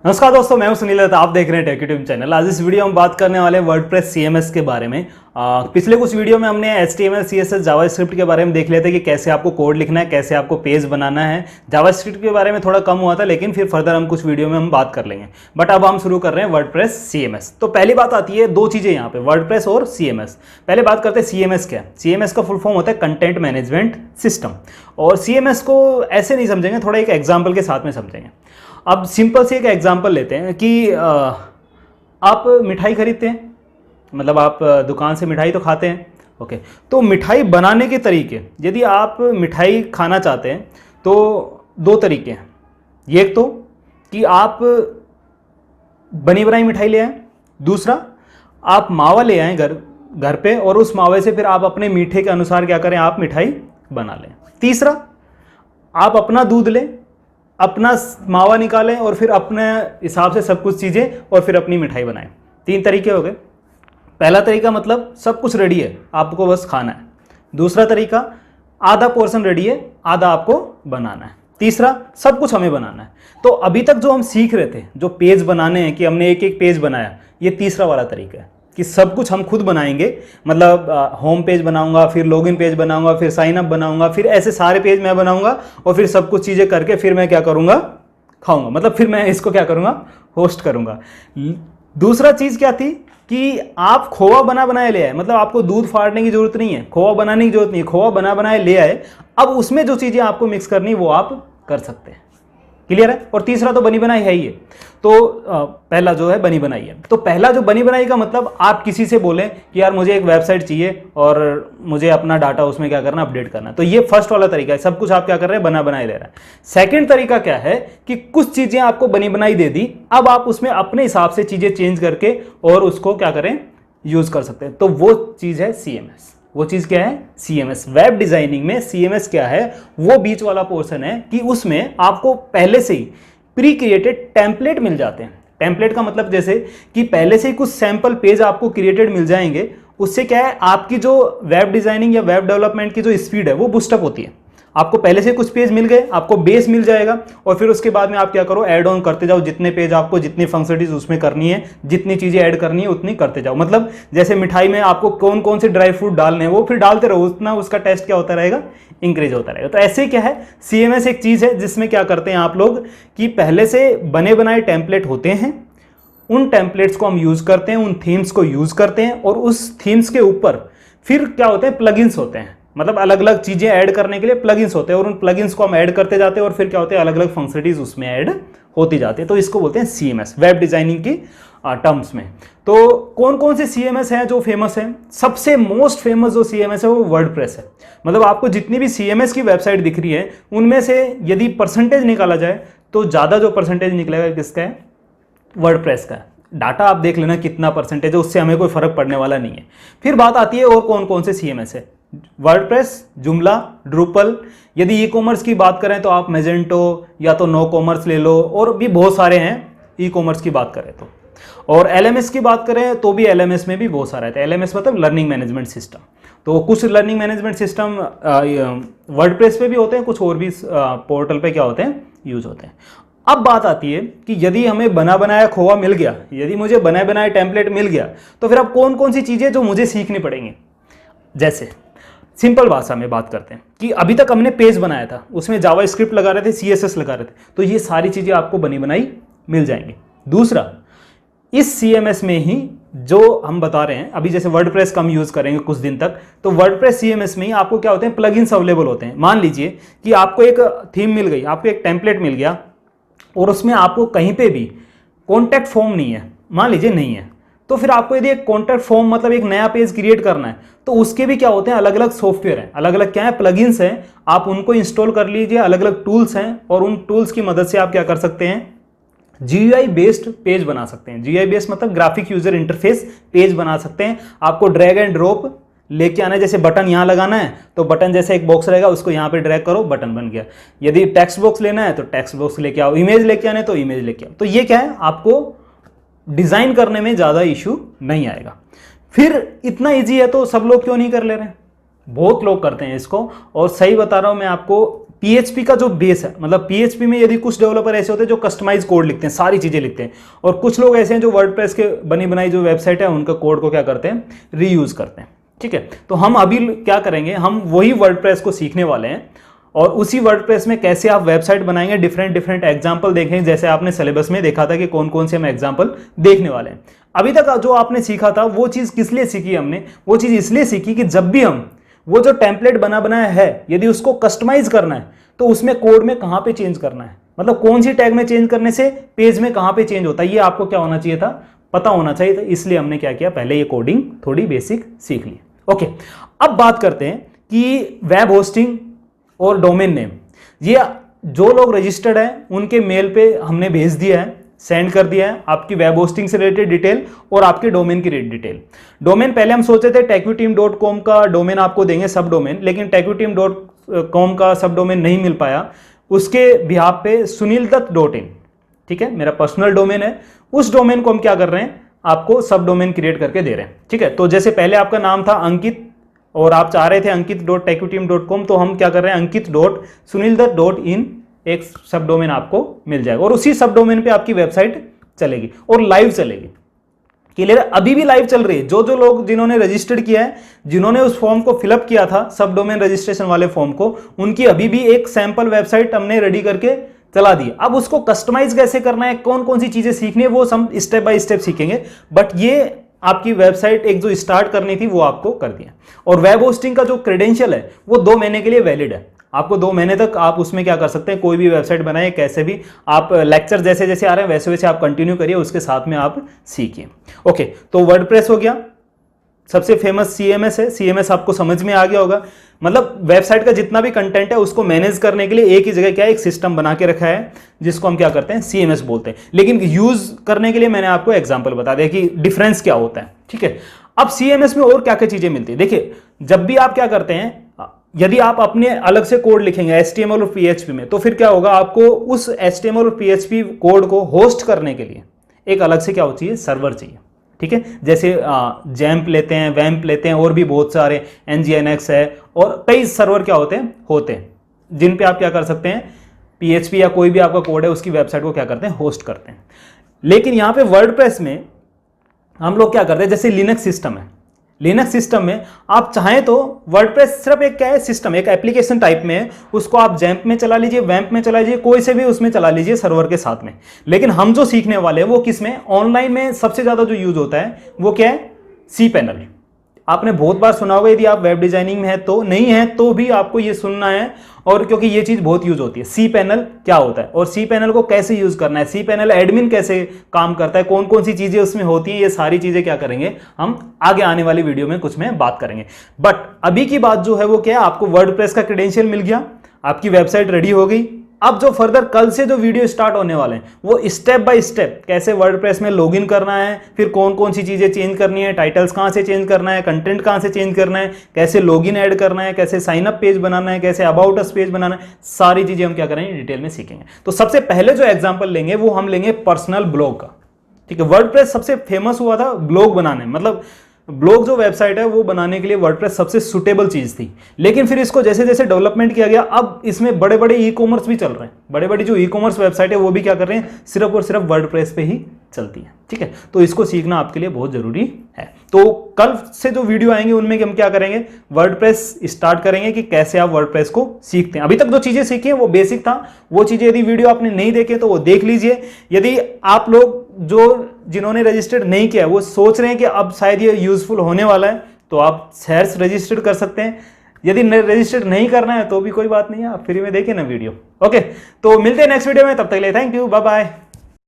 नमस्कार दोस्तों, मैं हूं सुनील दत्त। आप देख रहे हैं टेक यूट्यूब चैनल। आज इस वीडियो में बात करने वाले हैं वर्डप्रेस सीएमएस के बारे में। पिछले कुछ वीडियो में हमने HTML CSS जावास्क्रिप्ट के बारे में देख लिया था कि कैसे आपको कोड लिखना है, कैसे आपको पेज बनाना है। जावास्क्रिप्ट के बारे में थोड़ा कम हुआ था, लेकिन फिर फर्दर हम कुछ वीडियो में हम बात कर लेंगे। बट अब हम शुरू कर रहे हैं वर्डप्रेस सीएमएस। तो पहली बात आती है, दो चीज़ें यहाँ पे, वर्डप्रेस और सीएमएस। पहले बात करते हैं सीएमएस क्या है। सीएमएस का फुल फॉर्म होता है कंटेंट मैनेजमेंट सिस्टम। और सीएमएस को ऐसे नहीं समझेंगे, थोड़ा एक एग्जाम्पल के साथ में समझेंगे। अब सिंपल से एक एग्जांपल लेते हैं कि आप मिठाई खरीदते हैं, मतलब आप दुकान से मिठाई तो खाते हैं। ओके, तो मिठाई बनाने के तरीके, यदि आप मिठाई खाना चाहते हैं तो दो तरीके हैं। एक तो कि आप बनी बनाई मिठाई ले आएँ, दूसरा आप मावा ले आएँ घर पे और उस मावे से फिर आप अपने मीठे के अनुसार क्या करें, आप मिठाई बना लें। तीसरा, आप अपना दूध लें, अपना मावा निकालें और फिर अपने हिसाब से सब कुछ चीज़ें और फिर अपनी मिठाई बनाएं। तीन तरीके हो गए। पहला तरीका मतलब सब कुछ रेडी है, आपको बस खाना है। दूसरा तरीका, आधा पोर्शन रेडी है, आधा आपको बनाना है। तीसरा, सब कुछ हमें बनाना है। तो अभी तक जो हम सीख रहे थे, जो पेज बनाने हैं कि हमने एक एक पेज बनाया, ये तीसरा वाला तरीका है कि सब कुछ हम खुद बनाएंगे। मतलब होम पेज बनाऊंगा, फिर लॉगिन पेज बनाऊंगा, फिर साइन अप बनाऊंगा, फिर ऐसे सारे पेज मैं बनाऊंगा और फिर सब कुछ चीज़ें करके फिर मैं क्या करूंगा, खाऊंगा। मतलब फिर मैं इसको क्या करूंगा, होस्ट करूंगा। दूसरा चीज़ क्या थी कि आप खोवा बना बनाए ले आए, मतलब आपको दूध फाड़ने की जरूरत नहीं है, खोवा बनाने की जरूरत नहीं है, खोवा बना बनाए ले आए। अब उसमें जो चीज़ें आपको मिक्स करनी वो आप कर सकते हैं। क्लियर है। और तीसरा तो बनी बनाई है ही है। तो पहला जो है बनी बनाई है। तो पहला जो बनी बनाई का मतलब, आप किसी से बोलें कि यार मुझे एक वेबसाइट चाहिए और मुझे अपना डाटा उसमें क्या करना, अपडेट करना। तो ये फर्स्ट वाला तरीका है, सब कुछ आप क्या कर रहे हैं, बना बनाई ले रहे हैं। सेकंड तरीका क्या है कि कुछ चीजें आपको बनी बनाई दे दी, अब आप उसमें अपने हिसाब से चीजें चेंज करके और उसको क्या करें, यूज कर सकते हैं। तो वो चीज है सीएमएस। वो चीज क्या है, सीएमएस। वेब डिजाइनिंग में सीएमएस क्या है, वो बीच वाला पोर्शन है कि उसमें आपको पहले से ही प्री क्रिएटेड टेम्पलेट मिल जाते हैं। टेम्पलेट का मतलब जैसे कि पहले से ही कुछ सैंपल पेज आपको क्रिएटेड मिल जाएंगे। उससे क्या है, आपकी जो वेब डिजाइनिंग या वेब डेवलपमेंट की जो स्पीड है वो बूस्टअप होती है। आपको पहले से कुछ पेज मिल गए, आपको बेस मिल जाएगा और फिर उसके बाद में आप क्या करो, ऐड ऑन करते जाओ। जितने पेज आपको, जितनी फंक्शनलिटीज उसमें करनी है, जितनी चीजें ऐड करनी है उतनी करते जाओ। मतलब जैसे मिठाई में आपको कौन कौन से ड्राई फ्रूट डालने हैं वो फिर डालते रहो, उतना उसका टेस्ट क्या होता रहेगा, इंक्रीज होता रहेगा। तो ऐसे क्या है, सीएमएस एक चीज है जिसमें क्या करते हैं आप लोग कि पहले से बने बनाए टेम्पलेट होते हैं, उन टेम्पलेट्स को हम यूज करते हैं, उन थीम्स को यूज करते हैं और उस थीम्स के ऊपर फिर क्या होते हैं, प्लगइन्स होते हैं। मतलब अलग अलग चीजें ऐड करने के लिए प्लगइन्स होते हैं और उन प्लगइन्स को हम ऐड करते जाते हैं और फिर क्या होते हैं, अलग अलग फंक्शनलिटीज उसमें ऐड होती जाती है। तो इसको बोलते हैं सीएमएस, वेब डिजाइनिंग की टर्म्स में। तो कौन कौन से सीएमएस हैं जो फेमस हैं? सबसे मोस्ट फेमस जो सीएमएस है वो वर्डप्रेस है। मतलब आपको जितनी भी सीएमएस की वेबसाइट दिख रही है उनमें से यदि परसेंटेज निकाला जाए तो ज्यादा जो परसेंटेज निकलेगा किसका है, वर्डप्रेस का। डाटा आप देख लेना कितना परसेंटेज है, उससे हमें कोई फर्क पड़ने वाला नहीं है। फिर बात आती है और कौन कौन से सीएमएस है। वर्डप्रेस, जुमला, ड्रूपल। यदि ई कॉमर्स की बात करें तो आप मेजेंटो या तो नो कॉमर्स ले लो, और भी बहुत सारे हैं ई कॉमर्स की बात करें तो। और एलएमएस की बात करें तो भी एलएमएस में भी बहुत सारा है। एलएमएस मतलब लर्निंग मैनेजमेंट सिस्टम। तो कुछ लर्निंग मैनेजमेंट सिस्टम वर्डप्रेस पे भी होते हैं, कुछ और भी पोर्टल पे क्या होते हैं, यूज होते हैं। अब बात आती है कि यदि हमें बना बनाया खोवा मिल गया, यदि मुझे बनाए बनाए टेम्पलेट मिल गया, तो फिर अब कौन कौन सी चीजें जो मुझे सीखनी पड़ेंगी। जैसे सिंपल भाषा में बात करते हैं कि अभी तक हमने पेज बनाया था, उसमें जावास्क्रिप्ट लगा रहे थे, सीएसएस लगा रहे थे, तो ये सारी चीजें आपको बनी बनाई मिल जाएंगी। दूसरा, इस सीएमएस में ही जो हम बता रहे हैं अभी, जैसे वर्डप्रेस कम यूज करेंगे कुछ दिन तक, तो वर्डप्रेस सीएमएस में ही आपको क्या होते हैं, प्लगइन्स अवेलेबल होते हैं। मान लीजिए कि आपको एक थीम मिल गई, आपको एक टेम्पलेट मिल गया और उसमें आपको कहीं पे भी कॉन्टैक्ट फॉर्म नहीं है, मान लीजिए नहीं है, तो फिर आपको यदि एक कॉन्टैक्ट फॉर्म मतलब एक नया पेज क्रिएट करना है, तो उसके भी क्या होते हैं, अलग अलग सॉफ्टवेयर हैं, अलग अलग क्या है, प्लगइन्स हैं। आप उनको इंस्टॉल कर लीजिए, अलग अलग टूल्स हैं और उन टूल्स की मदद से आप क्या कर सकते हैं, जीयूआई बेस्ड पेज बना सकते हैं। जीयूआई बेस्ड मतलब ग्राफिक यूजर इंटरफेस पेज बना सकते हैं। आपको ड्रैग एंड ड्रॉप लेके आना है, जैसे बटन यहाँ लगाना है तो बटन जैसे एक बॉक्स रहेगा, उसको यहाँ पे ड्रैग करो, बटन बन गया। यदि टेक्स्ट बॉक्स लेना है तो टेक्स्ट बॉक्स लेके आओ, इमेज लेके आने तो इमेज लेके आओ। तो ये क्या है, आपको डिजाइन करने में ज्यादा इशू नहीं आएगा। फिर इतना इजी है तो सब लोग क्यों नहीं कर ले रहे हैं? बहुत लोग करते हैं इसको। और सही बता रहा हूं मैं आपको, PHP का जो बेस है, मतलब PHP में यदि कुछ डेवलपर ऐसे होते हैं जो कस्टमाइज कोड लिखते हैं, सारी चीज़ें लिखते हैं, और कुछ लोग ऐसे हैं जो वर्डप्रेस के बनी बनाई जो वेबसाइट है उनका कोड को क्या करते हैं, रीयूज करते हैं। ठीक है, तो हम अभी क्या करेंगे, हम वही वर्डप्रेस को सीखने वाले हैं और उसी वर्डप्रेस में कैसे आप वेबसाइट बनाएंगे, डिफरेंट एग्जाम्पल देखेंगे, जैसे आपने सिलेबस में देखा था कि कौन कौन से हम एग्जाम्पल देखने वाले हैं। अभी तक जो आपने सीखा था वो चीज़ किस लिए सीखी हमने, वो चीज़ इसलिए सीखी कि जब भी हम वो जो टेम्पलेट बना बनाया है यदि उसको कस्टमाइज करना है तो उसमें कोड में कहाँ पे चेंज करना है, मतलब कौन सी टैग में चेंज करने से पेज में कहाँ पे चेंज होता है, ये आपको क्या होना चाहिए था, पता होना चाहिए था। इसलिए हमने क्या किया, पहले ये कोडिंग थोड़ी बेसिक सीख ली। ओके, अब बात करते हैं कि वेब होस्टिंग और डोमेन नेम, ये जो लोग रजिस्टर्ड हैं उनके मेल पे हमने भेज दिया है, सेंड कर दिया है आपकी वेब होस्टिंग से रिलेटेड डिटेल और आपके डोमेन की डिटेल। डोमेन पहले हम सोचे थे techuteam.com का डोमेन आपको देंगे, सब डोमेन, लेकिन techuteam.com का सब डोमेन नहीं मिल पाया। उसके बिहाफ पे sunildutt.in, ठीक है, मेरा पर्सनल डोमेन है, उस डोमेन को हम क्या कर रहे हैं, आपको सब डोमेन क्रिएट करके दे रहे हैं। ठीक है, तो जैसे पहले आपका नाम था अंकित और आप चाह रहे थे ankit.techuteam.com, तो हम क्या कर रहे हैं, ankit.sunildutt.in एक सब डोमेन आपको मिल जाएगा और उसी सब डोमेन पे आपकी वेबसाइट चलेगी और लाइव चलेगी। क्लियर? अभी भी लाइव चल रही है। जो जो लोग जिन्होंने रजिस्टर्ड किया है, जिन्होंने उस फॉर्म को फिलअप किया था, सब डोमेन रजिस्ट्रेशन वाले फॉर्म को, उनकी अभी भी एक सैंपल वेबसाइट हमने रेडी करके चला दी। अब उसको कस्टमाइज कैसे करना है, कौन कौन सी चीजें सीखनी है, वो हम स्टेप बाय स्टेप सीखेंगे। बट ये आपकी वेबसाइट एक जो स्टार्ट करनी थी वो आपको कर दिया। और वेब होस्टिंग का जो क्रेडेंशियल है वो 2 महीने के लिए वैलिड है। आपको 2 महीने तक आप उसमें क्या कर सकते हैं, कोई भी वेबसाइट बनाए, कैसे भी आप लेक्चर जैसे जैसे आ रहे हैं वैसे वैसे आप कंटिन्यू करिए, उसके साथ में आप सीखिए। ओके, तो वर्डप्रेस हो गया, सबसे फेमस CMS है। CMS आपको समझ में आ गया होगा, मतलब वेबसाइट का जितना भी कंटेंट है उसको मैनेज करने के लिए एक ही जगह क्या है, एक सिस्टम बना के रखा है जिसको हम क्या करते हैं, CMS बोलते हैं। लेकिन यूज करने के लिए मैंने आपको एग्जांपल बता दिया कि डिफरेंस क्या होता है। ठीक है, अब CMS में और क्या क्या चीजें मिलती है। देखिए, जब भी आप क्या करते हैं, यदि आप अपने अलग से कोड लिखेंगे HTML और PHP में, तो फिर क्या होगा, आपको उस HTML और PHP कोड को होस्ट करने के लिए एक अलग से क्या हो चाहिए, सर्वर चाहिए। ठीक है, जैसे जैम्प लेते हैं, वैम्प लेते हैं, और भी बहुत सारे nginx है, और कई सर्वर क्या होते हैं जिन पे आप क्या कर सकते हैं, PHP या कोई भी आपका कोड है उसकी वेबसाइट को क्या करते हैं, होस्ट करते हैं। लेकिन यहाँ पे वर्डप्रेस में हम लोग क्या करते हैं, जैसे लिनक्स सिस्टम है, लिनक्स सिस्टम में आप चाहें तो वर्डप्रेस सिर्फ एक क्या है, सिस्टम, एक एप्लीकेशन टाइप में है, उसको आप जैम्प में चला लीजिए, वैम्प में चला लीजिए, कोई से भी उसमें चला लीजिए सर्वर के साथ में। लेकिन हम जो सीखने वाले हैं वो किस में, ऑनलाइन में सबसे ज्यादा जो यूज होता है वो क्या है, cPanel। आपने बहुत बार सुना होगा, यदि आप वेब डिजाइनिंग में है तो, नहीं है तो भी आपको ये सुनना है, और क्योंकि ये चीज बहुत यूज होती है। cPanel क्या होता है और cPanel को कैसे यूज करना है, cPanel एडमिन कैसे काम करता है, कौन कौन सी चीजें उसमें होती हैं, ये सारी चीजें क्या करेंगे हम आगे आने वाली वीडियो में कुछ में बात करेंगे। बट अभी की बात जो है वो क्या है, आपको वर्डप्रेस का क्रेडेंशियल मिल गया, आपकी वेबसाइट रेडी हो गई। अब जो फर्दर कल से जो वीडियो स्टार्ट होने वाले हैं वो स्टेप बाय स्टेप कैसे वर्डप्रेस में लॉगिन करना है, फिर कौन कौन सी चीजें चेंज करनी है, टाइटल्स कहां से चेंज करना है, कंटेंट कहां से चेंज करना है, कैसे लॉगिन ऐड करना है, कैसे साइन अप पेज बनाना है, कैसे अबाउट अस पेज बनाना है, सारी चीजें हम क्या करेंगे, डिटेल में सीखेंगे। तो सबसे पहले जो एग्जाम्पल लेंगे वो हम लेंगे पर्सनल ब्लॉग का। ठीक है, वर्डप्रेस सबसे फेमस हुआ था ब्लॉग बनाने, मतलब ब्लॉग जो वेबसाइट है वो बनाने के लिए वर्डप्रेस सबसे सुटेबल चीज थी। लेकिन फिर इसको जैसे जैसे डेवलपमेंट किया गया, अब इसमें बड़े बड़े ई-कॉमर्स भी चल रहे हैं, बड़े बड़ी जो ई-कॉमर्स वेबसाइट है वो भी क्या कर रहे हैं, सिर्फ और सिर्फ वर्डप्रेस पे ही चलती है। ठीक है, तो इसको सीखना आपके लिए बहुत जरूरी है। तो कल से जो वीडियो आएंगे उनमें हम क्या करेंगे, वर्डप्रेस स्टार्ट करेंगे कि कैसे आप वर्डप्रेस को सीखते हैं। अभी तक जो चीजें सीखी हैं वो बेसिक था, वो चीजें यदि वीडियो आपने नहीं देखे तो वो देख लीजिए। यदि आप लोग जो जिन्होंने रजिस्टर्ड नहीं किया वो सोच रहे हैं कि अब शायद ये यूजफुल होने वाला है, तो आप शेयर्स रजिस्टर्ड कर सकते हैं। यदि रजिस्टर्ड नहीं करना है तो भी कोई बात नहीं है, आप फ्री में देखिए ना वीडियो। ओके, तो मिलते हैं नेक्स्ट वीडियो में, तब तक के लिए थैंक यू, बाय बाय।